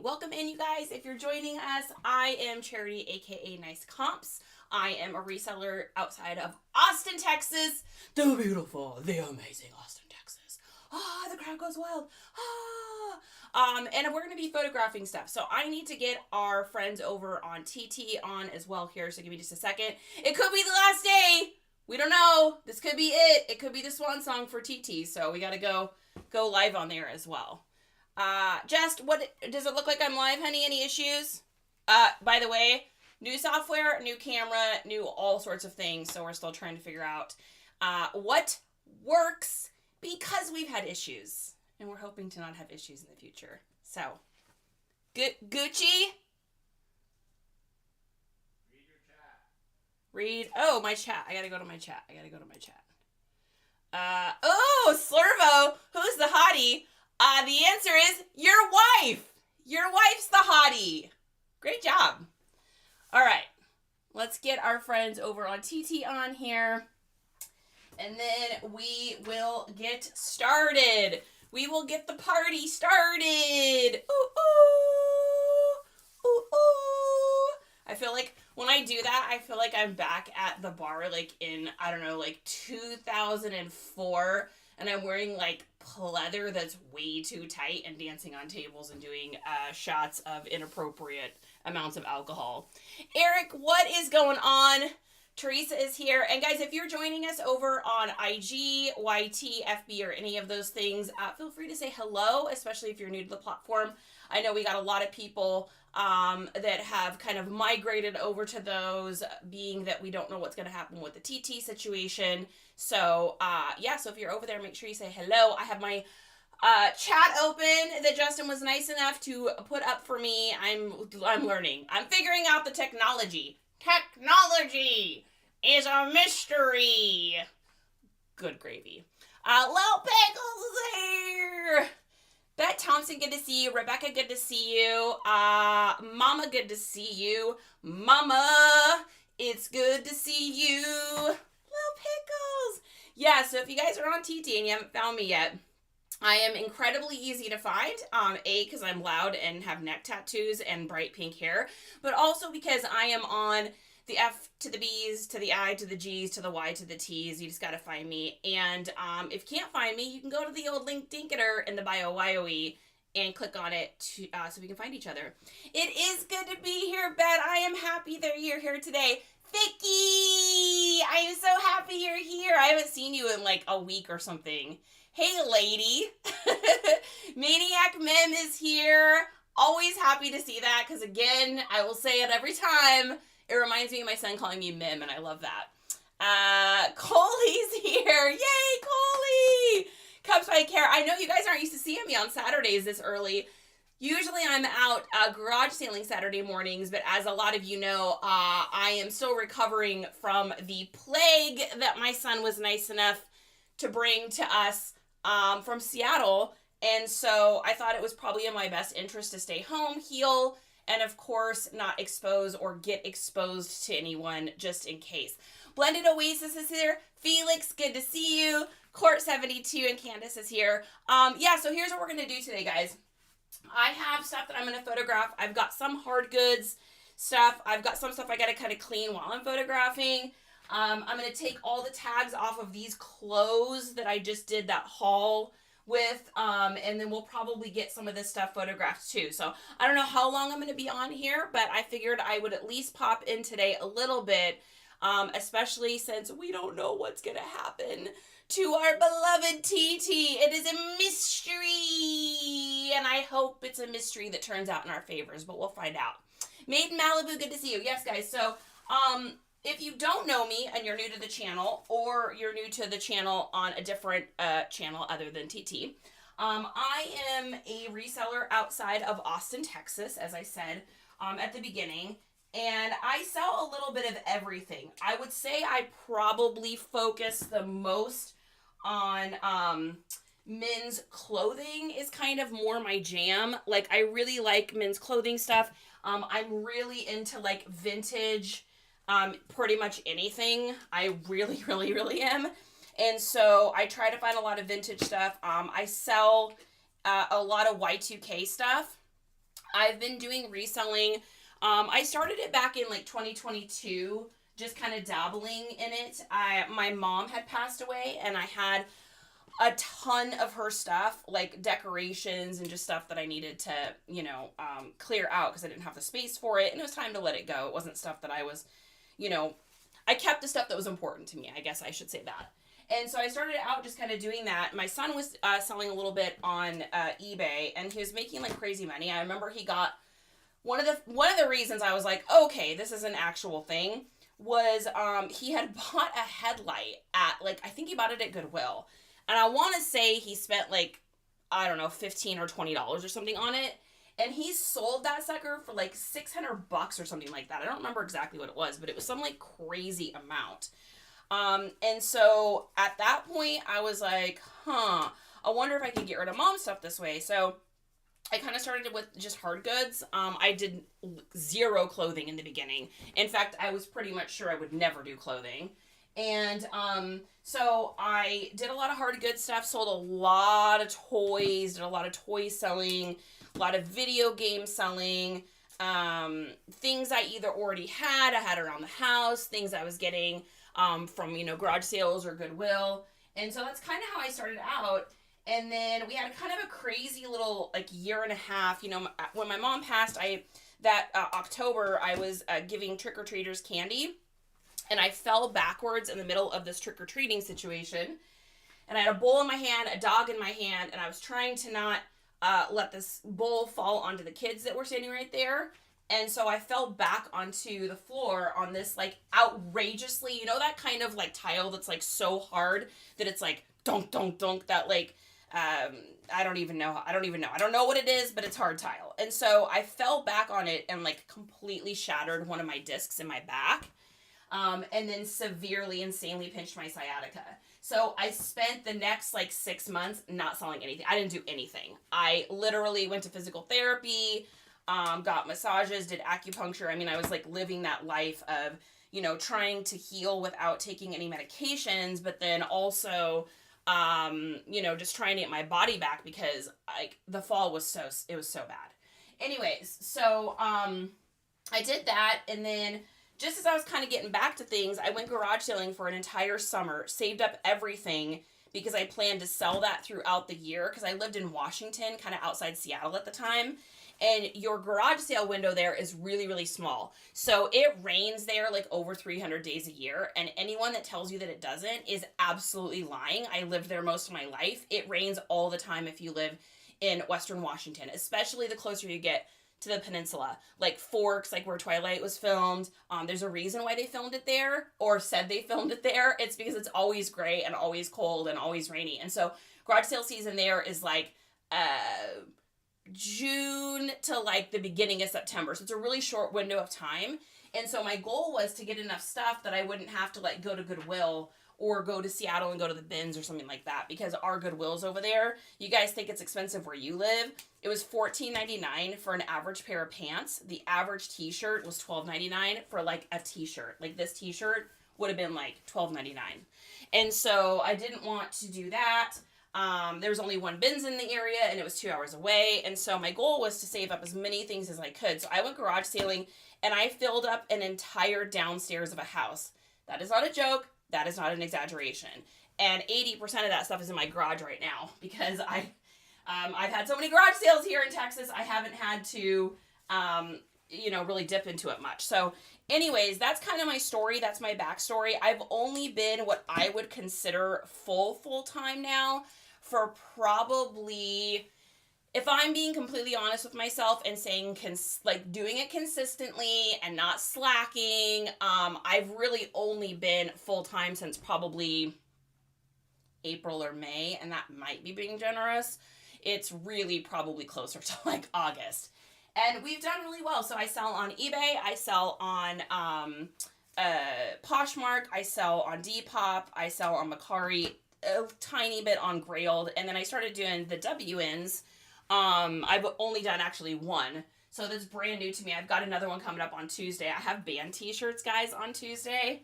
welcome in, you guys. If you're joining us, I am Charity, aka NiceComps. I am a reseller outside of Austin, Texas. The beautiful, the amazing Austin, Texas. Ah, the crowd goes wild. And we're going to be photographing stuff. So I need to get our friends over on TT on as well here. So give me just a second. It could be the last day. We don't know. This could be it. It could be the swan song for TT. So we got to go live on there as well. Just what does it look like I'm live, honey? Any issues? By the way, new software, new camera, new all sorts of things. So we're still trying to figure out what works because we've had issues and we're hoping to not have issues in the future. So, Gucci. Read your chat. Oh, my chat. I gotta go to my chat. Oh, Slurvo. Who's the hottie? The answer is your wife. Your wife's the hottie. Great job. All right. Let's get our friends over on TT on here. And then we will get started. We will get the party started. Ooh, ooh. Ooh, ooh. I feel like when I do that, I feel like I'm back at the bar, like in, I don't know, like 2004. And I'm wearing like pleather that's way too tight and dancing on tables and doing shots of inappropriate amounts of alcohol. Eric, what is going on? Teresa is here. And guys, if you're joining us over on IG, YT, FB, or any of those things, feel free to say hello, especially if you're new to the platform. I know we got a lot of people that have kind of migrated over to those, being that we don't know what's going to happen with the TT situation. So, yeah, so if you're over there, make sure you say hello. I have my chat open that Justin was nice enough to put up for me. I'm learning. I'm figuring out the technology. Technology is a mystery. Good gravy. Lil Pickles is here. Beth Thompson, good to see you. Rebecca, good to see you. Mama, good to see you. Mama, it's good to see you. Lil Pickles. Yeah, so if you guys are on TT and you haven't found me yet, I am incredibly easy to find. Because I'm loud and have neck tattoos and bright pink hair, but also because I am on the F to the B's to the I to the G's to the Y to the T's. You just gotta find me. And if you can't find me, you can go to the old link dinketer in the bio YOE and click on it to, so we can find each other. It is good to be here, Bet. I am happy that you're here today. Vicky, I am so happy you're here. I haven't seen you in like a week or something. Hey, lady. Maniac Mem is here. Always happy to see that because, again, I will say it every time. It reminds me of my son calling me Mim, and I love that. Coley's here. Yay, Coley. Cups by Care. I know you guys aren't used to seeing me on Saturdays this early. Usually I'm out garage sailing Saturday mornings, but as a lot of you know, I am still recovering from the plague that my son was nice enough to bring to us from Seattle. And so I thought it was probably in my best interest to stay home, heal, and of course not expose or get exposed to anyone just in case. Blended Oasis is here. Felix, good to see you. Court 72 and Candace is here. Yeah, so here's what we're going to do today, guys. I have stuff that I'm going to photograph. I've got some hard goods stuff. I've got some stuff I got to kind of clean while I'm photographing. I'm going to take all the tags off of these clothes that I just did that haul with, and then we'll probably get some of this stuff photographed too. So I don't know how long I'm going to be on here, but I figured I would at least pop in today a little bit, especially since we don't know what's going to happen to our beloved TT. It is a mystery, and I hope it's a mystery that turns out in our favors, but we'll find out. Made in Malibu, good to see you. Yes, guys. So, if you don't know me and you're new to the channel, or you're new to the channel on a different channel other than TT, I am a reseller outside of Austin, Texas, as I said at the beginning, and I sell a little bit of everything. I would say I probably focus the most on men's clothing is kind of more my jam. Like, I really like men's clothing stuff. I'm really into like vintage, pretty much anything. I really, really, really am. And so I try to find a lot of vintage stuff. I sell a lot of Y2K stuff. I've been doing reselling. I started it back in like 2022, just kind of dabbling in it. My mom had passed away, and I had a ton of her stuff, like decorations and just stuff that I needed to, clear out because I didn't have the space for it, and it was time to let it go. It wasn't stuff that I was, I kept the stuff that was important to me. I guess I should say that. And so I started out just kind of doing that. My son was selling a little bit on eBay, and he was making like crazy money. I remember he got one of the reasons I was like, okay, this is an actual thing, was he had bought a headlight at, like, I think he bought it at Goodwill. And I want to say he spent like, I don't know, $15 or $20 or something on it. And he sold that sucker for like $600 or something like that. I don't remember exactly what it was, but it was some like crazy amount. And so at that point I was like, I wonder if I could get rid of mom's stuff this way. So I kind of started with just hard goods. I did zero clothing in the beginning. In fact, I was pretty much sure I would never do clothing. And so I did a lot of hard goods stuff, sold a lot of toys, did a lot of toy selling, a lot of video game selling, things I either already had, I had around the house, things I was getting from, garage sales or Goodwill. And so that's kind of how I started out. And then we had kind of a crazy little like year and a half. When my mom passed, October, I was giving trick-or-treaters candy. And I fell backwards in the middle of this trick-or-treating situation. And I had a bowl in my hand, a dog in my hand, and I was trying to not let this bowl fall onto the kids that were standing right there. And so I fell back onto the floor on this like outrageously, that kind of like tile that's like so hard that it's like dunk, dunk, dunk, that like, I don't know what it is, but it's hard tile. And so I fell back on it and like completely shattered one of my discs in my back. And then severely, insanely pinched my sciatica. So I spent the next like 6 months not selling anything. I didn't do anything. I literally went to physical therapy, got massages, did acupuncture. I mean, I was like living that life of, trying to heal without taking any medications, but then also, just trying to get my body back because like the fall was so bad. Anyways, so, I did that, and then just as I was kind of getting back to things, I went garage selling for an entire summer, saved up everything because I planned to sell that throughout the year because I lived in Washington, kind of outside Seattle at the time. And your garage sale window there is really, really small. So it rains there like over 300 days a year. And anyone that tells you that it doesn't is absolutely lying. I lived there most of my life. It rains all the time if you live in Western Washington, especially the closer you get to the peninsula, like Forks, like where Twilight was filmed. There's a reason why they filmed it there, or said they filmed it there. It's because it's always gray and always cold and always rainy. And so garage sale season there is like June to like the beginning of September. So it's a really short window of time. And so my goal was to get enough stuff that I wouldn't have to like go to Goodwill or go to Seattle and go to the bins or something like that, because our Goodwill's over there. You guys think it's expensive where you live. It was $14.99 for an average pair of pants. The average t-shirt was $12.99 for like a t-shirt. Like this t-shirt would have been like $12.99. And so I didn't want to do that. There was only one bins in the area and it was 2 hours away. And so my goal was to save up as many things as I could. So I went garage sailing and I filled up an entire downstairs of a house. That is not a joke. That is not an exaggeration. And 80% of that stuff is in my garage right now because I've had so many garage sales here in Texas, I haven't had to, really dip into it much. So anyways, that's kind of my story. That's my backstory. I've only been what I would consider full-time now for probably, if I'm being completely honest with myself and saying, doing it consistently and not slacking, I've really only been full-time since probably April or May, and that might be being generous. It's really probably closer to like August. And we've done really well. So I sell on eBay, I sell on Poshmark, I sell on Depop, I sell on Mercari, a tiny bit on Grailed, and then I started doing the WNs. I've only done actually one, so that's brand new to me. I've got another one coming up on Tuesday. I have band t-shirts, guys, on Tuesday,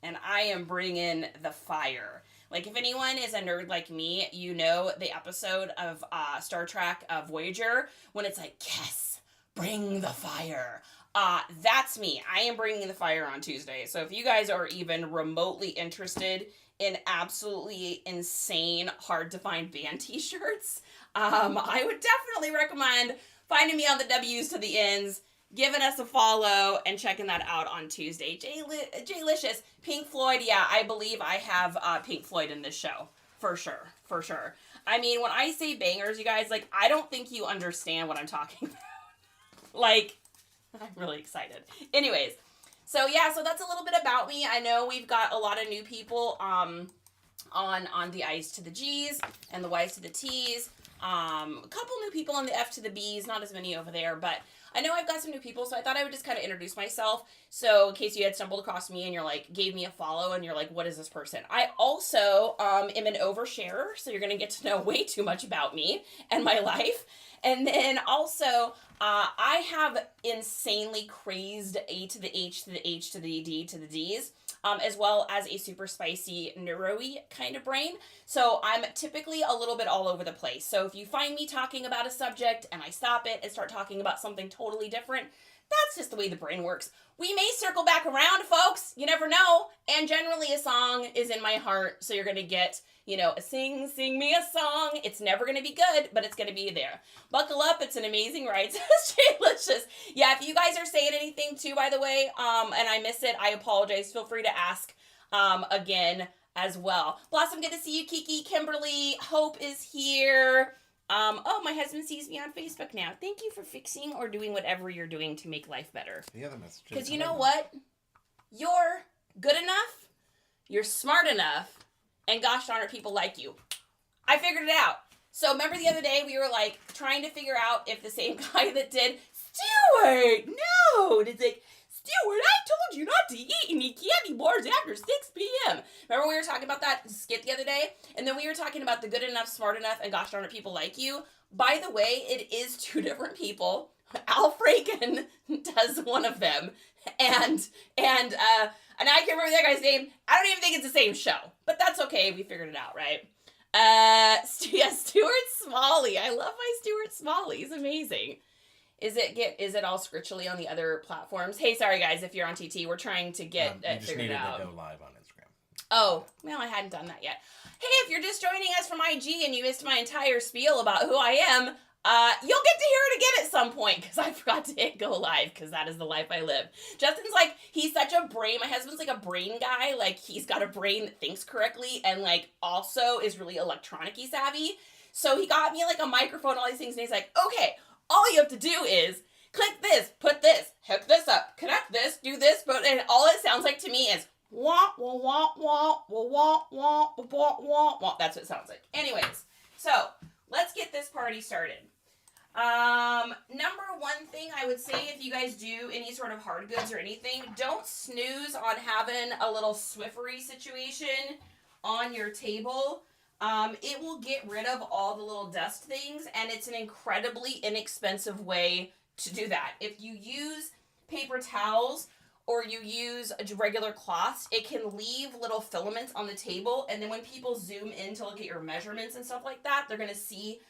and I am bringing the fire. Like, if anyone is a nerd like me, you know the episode of Star Trek Voyager when it's like, yes, bring the fire. That's me. I am bringing the fire on Tuesday. So if you guys are even remotely interested in absolutely insane, hard to find band t-shirts, I would definitely recommend finding me on the W's to the N's, giving us a follow, and checking that out on Tuesday. J-Licious, Pink Floyd, yeah, I believe I have Pink Floyd in this show. For sure, for sure. I mean, when I say bangers, you guys, like, I don't think you understand what I'm talking about. Like, I'm really excited. Anyways, so yeah, so that's a little bit about me. I know we've got a lot of new people on the I's to the G's and the Y's to the T's. A couple new people on the F to the B's, not as many over there, but I know I've got some new people, so I thought I would just kind of introduce myself. So in case you had stumbled across me and you're like, gave me a follow and you're like, what is this person? I also am an oversharer, so you're going to get to know way too much about me and my life. And then also, I have insanely crazed A to the H to the H to the D to the D's, as well as a super spicy neuro-y kind of brain. So I'm typically a little bit all over the place. So if you find me talking about a subject and I stop it and start talking about something totally different, that's just the way the brain works. We may circle back around, folks. You never know. And generally a song is in my heart, so you're going to get, you know, a sing me a song. It's never going to be good, but it's going to be there. Buckle up. It's an amazing ride, says J-Licious. Yeah, if you guys are saying anything too, by the way, and I miss it, I apologize. Feel free to ask again as well. Blossom, good to see you. Kiki, Kimberly, Hope is here. Oh, my husband sees me on Facebook now. Thank you for fixing or doing whatever you're doing to make life better. The other message. Because you know what? You're good enough, you're smart enough, and gosh darn it, people like you. I figured it out. So remember the other day we were like trying to figure out if the same guy that did, Stuart, no, it's like, Stuart, I told you not to eat any candy bars after 6 p.m. Remember we were talking about that skit the other day? And then we were talking about the good enough, smart enough, and gosh darn it, people like you. By the way, it is 2 different people. Al Franken does one of them. And I can't remember that guy's name. I don't even think it's the same show. But that's okay. We figured it out, right? Yeah, Stuart Smalley. I love my Stuart Smalley. He's amazing. Is it all scritchily on the other platforms? Hey, sorry guys, if you're on TT, we're trying to get it figured out. To go live on Instagram. Oh, well, I hadn't done that yet. Hey, if you're just joining us from IG and you missed my entire spiel about who I am, you'll get to hear it again at some point because I forgot to hit go live because that is the life I live. Justin's like, he's such a brain. My husband's like a brain guy. Like, he's got a brain that thinks correctly and like also is really electronic-y savvy. So he got me like a microphone, all these things, and he's like, okay, all you have to do is click this, put this, hook this up, connect this, do this, and all it sounds like to me is wah, wah, wah, wah, wah, wah, wah, wah, wah, wah. That's what it sounds like. Anyways, so let's get this party started. Number one thing I would say if you guys do any sort of hard goods or anything, don't snooze on having a little Swiffery situation on your table. It will get rid of all the little dust things, and it's an incredibly inexpensive way to do that. If you use paper towels or you use regular cloths, it can leave little filaments on the table, and then when people zoom in to look at your measurements and stuff like that, they're going to see